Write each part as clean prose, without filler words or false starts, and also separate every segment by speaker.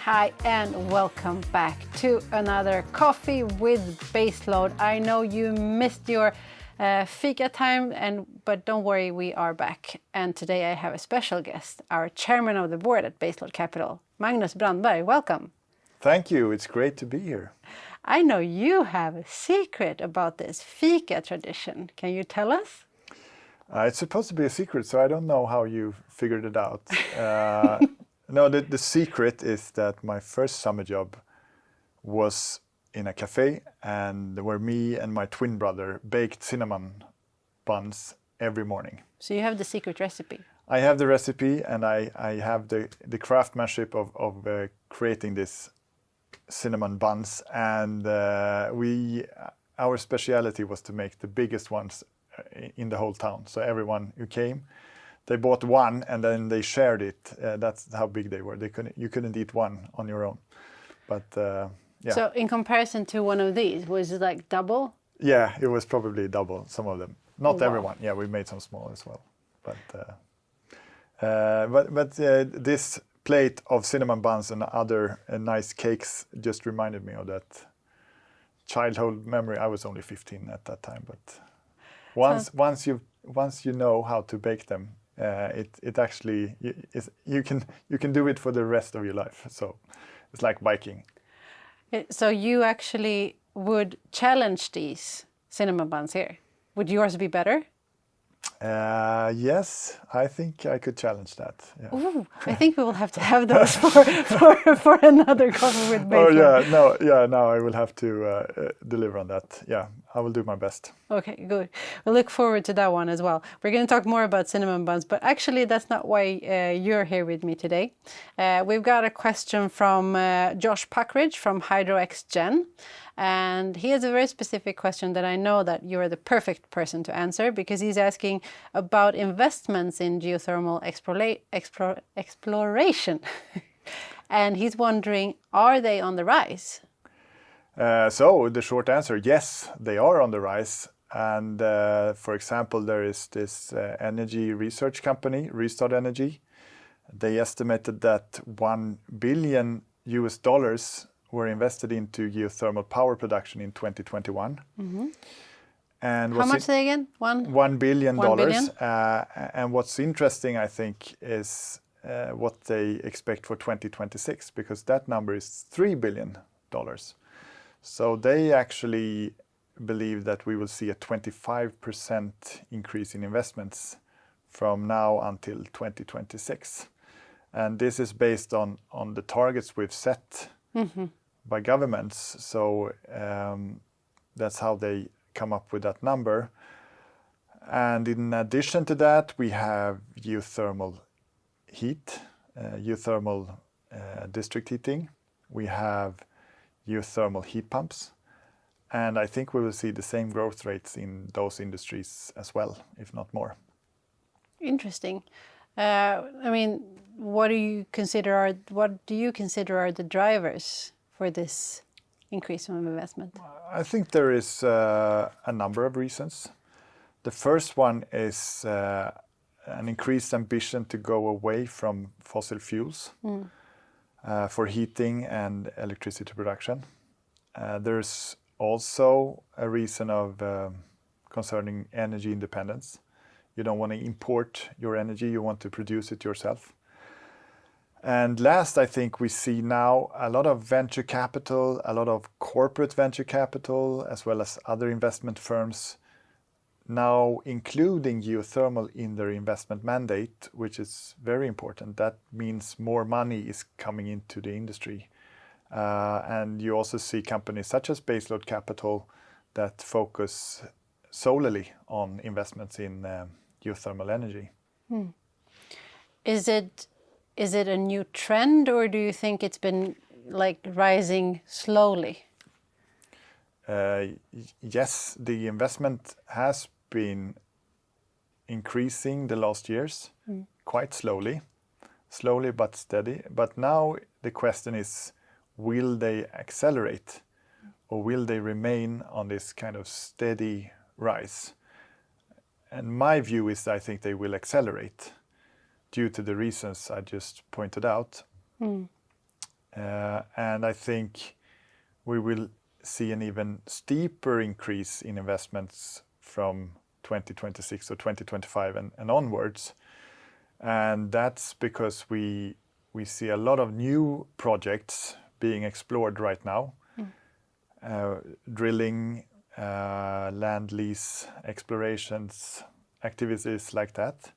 Speaker 1: Hi and welcome back to another Coffee with Baseload. I know you missed your fika time, but don't worry, we are back. And today I have a special guest, our chairman of the board at Baseload Capital, Magnus Brandberg. Welcome.
Speaker 2: Thank you. It's great to be here.
Speaker 1: I know you have a secret about this fika tradition. Can you tell us?
Speaker 2: It's supposed to be a secret, so I don't know how you figured it out. No, the secret is that my first summer job was in a cafe, and where me and my twin brother baked cinnamon buns every morning.
Speaker 1: So you have the secret recipe?
Speaker 2: I have the recipe, and I have the craftsmanship of creating this cinnamon buns, and our speciality was to make the biggest ones in the whole town. So everyone who came, they bought one and then they shared it. That's how big they were. You couldn't eat one on your own. But yeah.
Speaker 1: So in comparison to one of these, was it like double?
Speaker 2: Yeah, it was probably double, some of them. Not
Speaker 1: wow.
Speaker 2: Everyone. Yeah, we made some small as well. But this plate of cinnamon buns and other nice cakes just reminded me of that childhood memory. I was only 15 at that time, but once you know how to bake them, it actually you can do it for the rest of your life. So it's like biking.
Speaker 1: So you actually would challenge these cinnamon buns here. Would yours be better?
Speaker 2: Yes, I think I could challenge that. Yeah.
Speaker 1: Ooh, I think we will have to have those for another Coffee with Baseload.
Speaker 2: Oh yeah, now I will have to deliver on that. Yeah, I will do my best.
Speaker 1: Okay, good. We'll look forward to that one as well. We're going to talk more about cinnamon buns, but actually that's not why you're here with me today. We've got a question from Josh Puckridge from HydroXGen. And he has a very specific question that I know that you are the perfect person to answer, because he's asking about investments in geothermal exploration. And he's wondering, are they on the rise?
Speaker 2: So the short answer, yes, they are on the rise. And for example, there is this energy research company, Restart Energy. They estimated that $1 billion were invested into geothermal power production in 2021. Mm-hmm. And
Speaker 1: how much they again?
Speaker 2: $1 billion.
Speaker 1: $1 billion?
Speaker 2: And what's interesting, I think, is what they expect for 2026, because that number is $3 billion. So they actually believe that we will see a 25% increase in investments from now until 2026. And this is based on the targets we've set mm-hmm. by governments. So that's how they come up with that number. And in addition to that, we have geothermal heat, geothermal district heating. We have geothermal heat pumps. And I think we will see the same growth rates in those industries as well, if not more.
Speaker 1: Interesting. I mean, what do you consider are the drivers for this increase of investment?
Speaker 2: I think there is a number of reasons. The first one is an increased ambition to go away from fossil fuels for heating and electricity production. There's also a reason of concerning energy independence. You don't want to import your energy, you want to produce it yourself. And last, I think we see now a lot of venture capital, a lot of corporate venture capital, as well as other investment firms now including geothermal in their investment mandate, which is very important. That means more money is coming into the industry. And you also see companies such as Baseload Capital that focus solely on investments in geothermal energy.
Speaker 1: Is it a new trend, or do you think it's been like rising slowly?
Speaker 2: Yes, the investment has been increasing the last years, quite slowly but steady. But now the question is, will they accelerate or will they remain on this kind of steady rise? And my view is I think they will accelerate due to the reasons I just pointed out. And I think we will see an even steeper increase in investments from 2026 or 2025 and onwards. And that's because we see a lot of new projects being explored right now. Drilling, land lease, explorations, activities like that.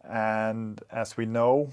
Speaker 2: And as we know,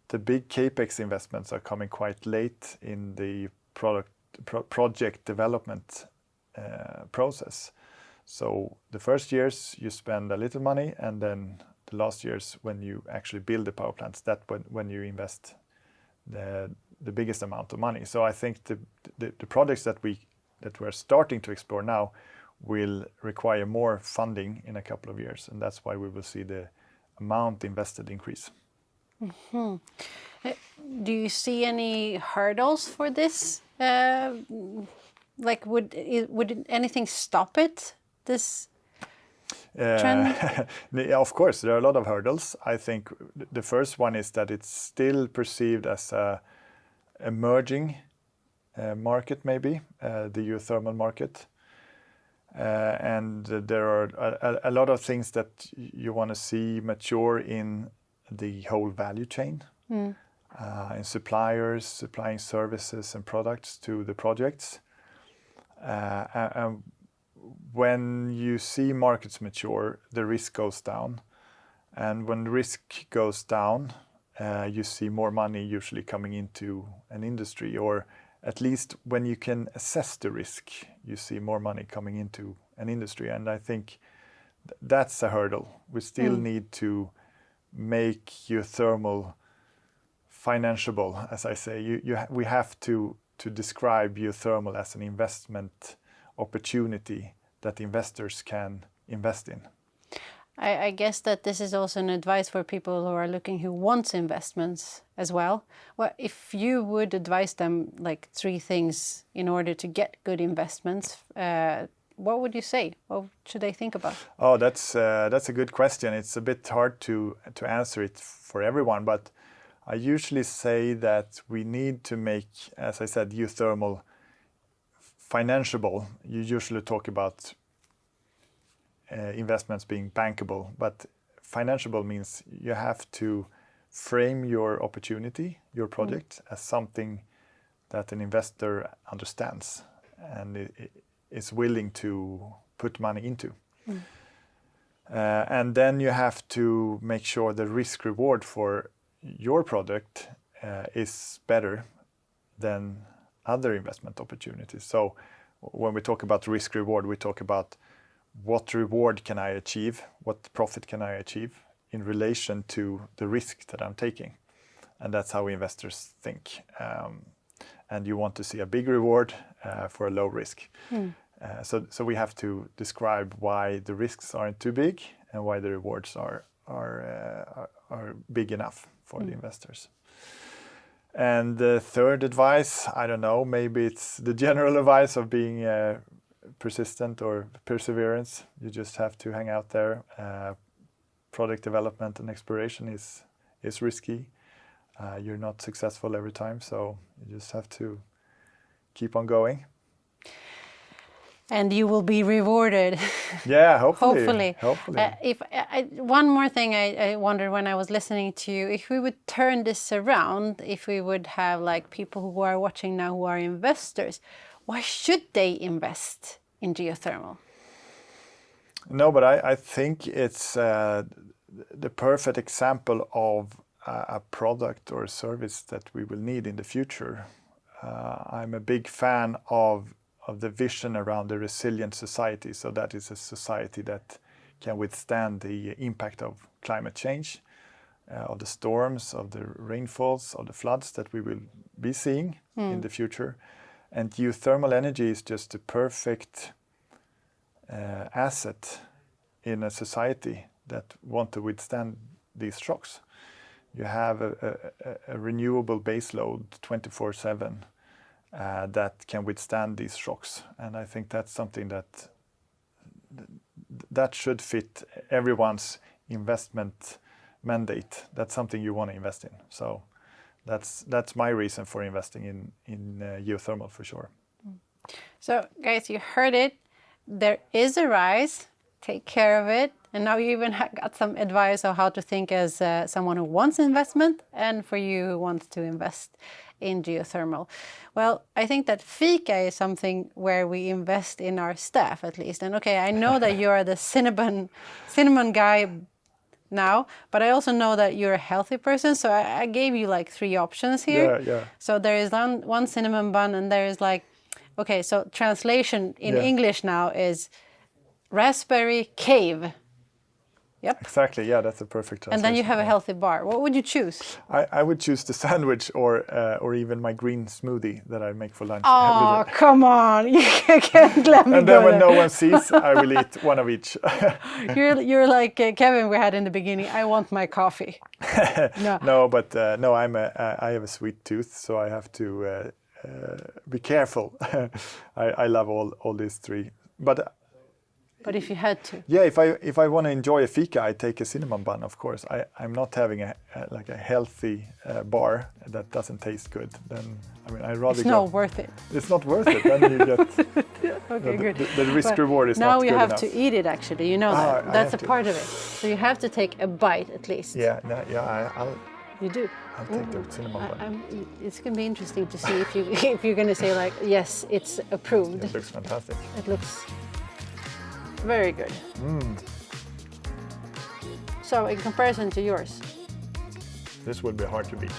Speaker 2: the big capex investments are coming quite late in the project development process. So the first years you spend a little money, and then the last years when you actually build the power plants, that when you invest the biggest amount of money. So I think the projects that we're starting to explore now will require more funding in a couple of years, and that's why we will see the amount invested increase.
Speaker 1: Mm-hmm. Do you see any hurdles for this? Like, would anything stop it? This trend?
Speaker 2: Of course, there are a lot of hurdles. I think the first one is that it's still perceived as a emerging market, maybe the geothermal market, and there are a lot of things that you want to see mature in the whole value chain, in suppliers supplying services and products to the projects. And when you see markets mature, the risk goes down. And when risk goes down, you see more money usually coming into an industry, or at least when you can assess the risk, you see more money coming into an industry. And I think that's a hurdle. We still need to make geothermal financeable, as I say. We have to describe geothermal as an investment opportunity that investors can invest in.
Speaker 1: I guess that this is also an advice for people who are looking, who wants investments as well. Well, if you would advise them like 3 things in order to get good investments, what would you say? What should they think about?
Speaker 2: Oh, that's a good question. It's a bit hard to answer it for everyone, but I usually say that we need to make, as I said, geothermal financeable. You usually talk about investments being bankable, but financeable means you have to frame your opportunity, your project, as something that an investor understands and is willing to put money into. And then you have to make sure the risk reward for your product is better than other investment opportunities. So when we talk about risk reward, we talk about what reward can I achieve, what profit can I achieve in relation to the risk that I'm taking. And that's how investors think. And you want to see a big reward for a low risk. So we have to describe why the risks aren't too big and why the rewards are big enough for the investors. And the third advice, I don't know, maybe it's the general advice of being persistent or perseverance. You just have to hang out there. Product development and exploration is risky. You're not successful every time, so you just have to keep on going.
Speaker 1: And you will be rewarded.
Speaker 2: Yeah, hopefully.
Speaker 1: One more thing I wondered when I was listening to you, if we would turn this around, if we would have like people who are watching now who are investors, why should they invest in geothermal?
Speaker 2: No, but I think it's the perfect example of a product or a service that we will need in the future. I'm a big fan of the vision around the resilient society. So that is a society that can withstand the impact of climate change, of the storms, of the rainfalls, of the floods that we will be seeing in the future. And geothermal energy is just the perfect asset in a society that want to withstand these shocks. You have a renewable baseload 24/7 that can withstand these shocks. And I think that's something that should fit everyone's investment mandate. That's something you want to invest in. So That's my reason for investing in geothermal for sure.
Speaker 1: So guys, you heard it. There is a rise. Take care of it. And now you even got some advice on how to think as someone who wants investment and for you who wants to invest in geothermal. Well, I think that fika is something where we invest in our staff at least. And okay, I know that you are the cinnamon guy now, but I also know that you're a healthy person. So I gave you like 3 options here.
Speaker 2: Yeah.
Speaker 1: So there is one cinnamon bun and there is like, okay, so translation in English now is raspberry cave. Yep.
Speaker 2: Exactly. Yeah, that's a perfect translation.
Speaker 1: And then you have a healthy bar. What would you choose?
Speaker 2: I would choose the sandwich or even my green smoothie that I make for lunch.
Speaker 1: Oh,
Speaker 2: every day.
Speaker 1: come on! You can't let me
Speaker 2: And
Speaker 1: go
Speaker 2: then when
Speaker 1: there.
Speaker 2: no one sees, I will eat one of each.
Speaker 1: You're like Kevin we had in the beginning. I want my coffee. No.
Speaker 2: No, but no, I have a sweet tooth, so I have to be careful. I love all these 3,
Speaker 1: But if you had to.
Speaker 2: Yeah, if I want to enjoy a fika, I take a cinnamon bun, of course. I'm not having a healthy bar that doesn't taste good. Then I rather.
Speaker 1: It's not worth it.
Speaker 2: It's not worth it. Then you get.
Speaker 1: Okay, good.
Speaker 2: The risk reward is not
Speaker 1: now
Speaker 2: good
Speaker 1: you have
Speaker 2: enough.
Speaker 1: to eat it. Actually, you know that.
Speaker 2: I
Speaker 1: That's
Speaker 2: have
Speaker 1: a
Speaker 2: to.
Speaker 1: part of it. So you have to take a bite at least.
Speaker 2: Yeah, I'll
Speaker 1: You do.
Speaker 2: take the cinnamon bun.
Speaker 1: It's going to be interesting to see if you're going to say like, yes, it's approved.
Speaker 2: It looks fantastic.
Speaker 1: It looks very good. So in comparison to yours,
Speaker 2: This would be hard to beat.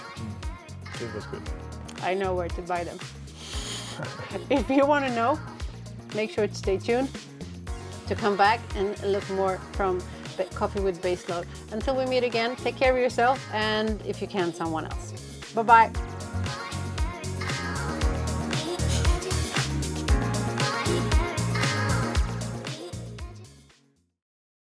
Speaker 2: This was good.
Speaker 1: I know where to buy them. If you want to know, make sure to stay tuned to come back and look more from Coffee with Baseload. Until we meet again, take care of yourself and if you can, someone else. Bye-bye.